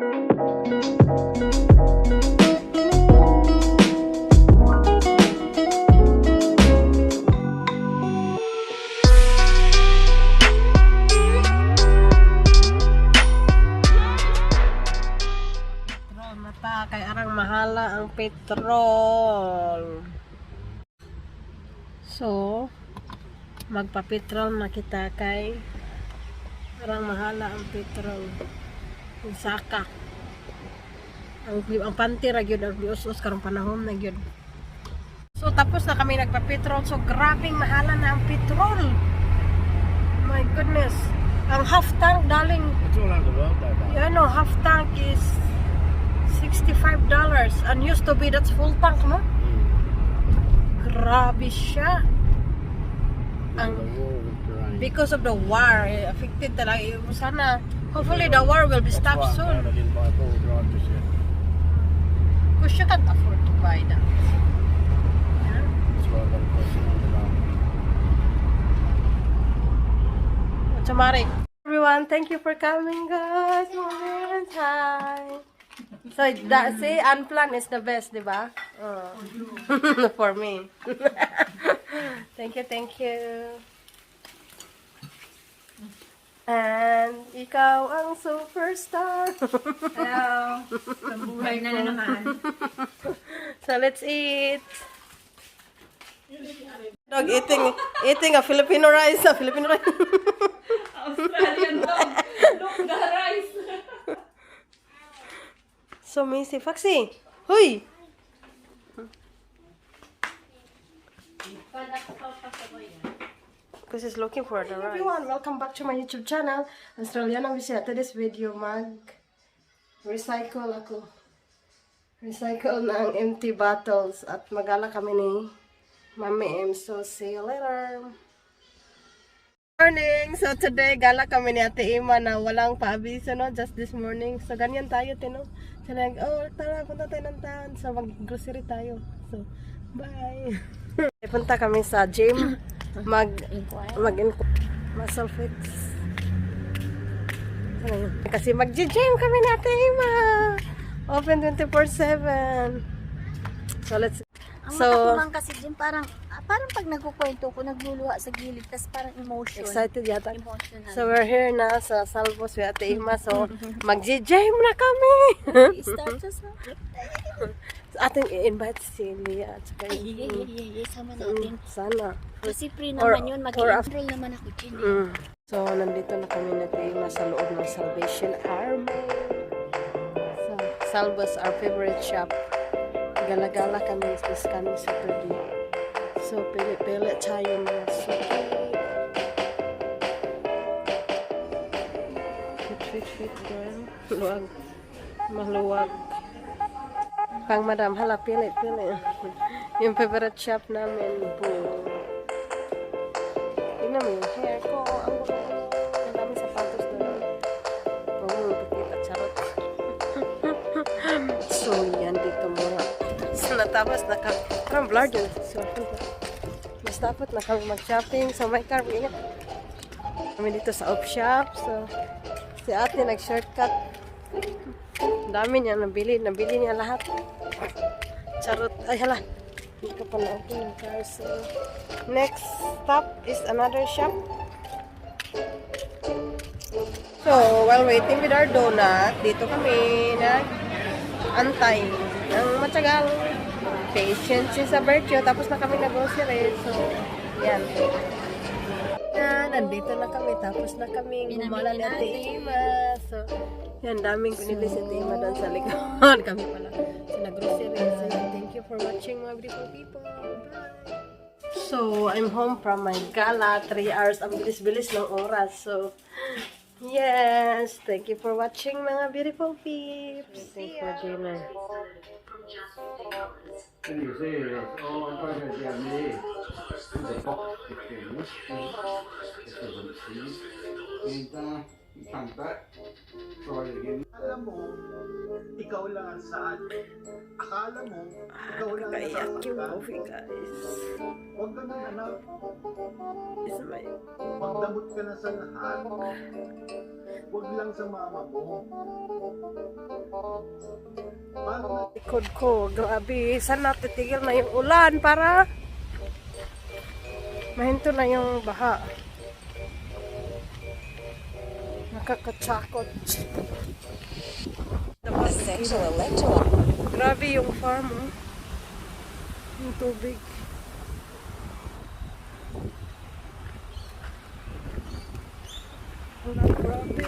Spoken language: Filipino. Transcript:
Kay arang mahala ang petrol. So, magpa-petrol na kita kay arang mahala ang petrol. Yung saka. Ang panty ra gyud ang bius-us karong panahon na gyud. So, tapos na kami nagpa-petrol. So, grabing mahala na ang petrol. My goodness. Ang half tank, darling. It's all over the world though. You know, half tank is $65 and used to be that's full tank, no? Grabe siya. Because of the war, affected talaga. Sana, hopefully the war will be stopped soon. Because you can't afford to buy that. Yeah? What's a matter? Everyone, thank you for coming, guys. Hi. So, see, unplanned is the best, di ba? For me. Thank you, thank you. And ikaw ang superstar. Hello. Pambuhay na naman. So, let's eat. Dog eating a Filipino rice. Australian dog. Look, the rice. So messy. Foxy! Huy! Because he's looking for the rice. Everyone, welcome back to my YouTube channel. Australianang Bisaya. Today's video, recycle ako. Recycle ng empty bottles. At magala kami ni Mami M. So, see you later. Morning! So, today, gala kami ni Ate Ima na walang paabiso, no? Just this morning. So, ganyan tayo, tino. So, tara, punta tayo ng town. So, mag-grocery tayo. So, bye! Punta kami sa gym. Muscle fix. Kasi mag-gym kami ni Ate Ima. Open 24/7. So, let's... Ang matakumang kasi dyan, parang pag nagkukwento ko, nagluluha sa gilid, tas parang emotion. Excited yata. Emotional. So, we're here na sa Salvos with Ate Ima. So, mag-gym na kami! I-start sa Ating i-invite si Lia at saka sama natin. sana. Kasi free naman yun, mag-i-enroll naman ako dyan. So, nandito na kami na Tima sa loob ng Salvation Army. So, Salvos, our favorite shop. Gala-gala kami this coming Saturday. So, pili-pili tayo mga suki. Fit, girl. Luwag. Maluwag. Pang madam, hala, pili. Yung favorite shop namin, boom. Tingnan mo yung hair ko. Ang dami sapatos na. Pakita, charot. So, yan dito muna. So, natapos na kami. Parang blurred yun. Mas dapat na kami mag-shopping. So, may car. Ingat. Kami dito sa op shop. So, si ate nag-shortcut. Dami niya nabili niya lahat. Charot. Ay, hala. Hindi ko pa na-open yung car. So, next stop is another shop. So, while waiting with our donut, dito kami nag-antay ng matyagang patience sa virtue. Tapos na kami nag-grocery. So, yan. Nandito na kami. Tapos na kami gumala ni Ate Ima. So, yan, daming pinili si Ate Ima doon sa likod. Kami pala nag-grocery. So, thank you for watching, mga beautiful people. Bye! So, I'm home from my gala. 3 hours. Ang bilis-bilis ng oras. So, yes. Thank you for watching, mga beautiful peeps. Thank you for dinner. Alam mo, ikaw lang ang saan. Akala mo, ikaw lang ang Kaiyak yung nasasaktan. coffee, guys. Huwag ganun, anak. Is my... Magdamot ka na sa lahat. Huwag lang sa mama mo. Paano na Likod ko, grabe. Sana titigil na yung ulan para mahinto na yung baha. Nakakatakot. Essential electrolyte. Grabe yung farm, oh. Yung tubig. Wala, grabe.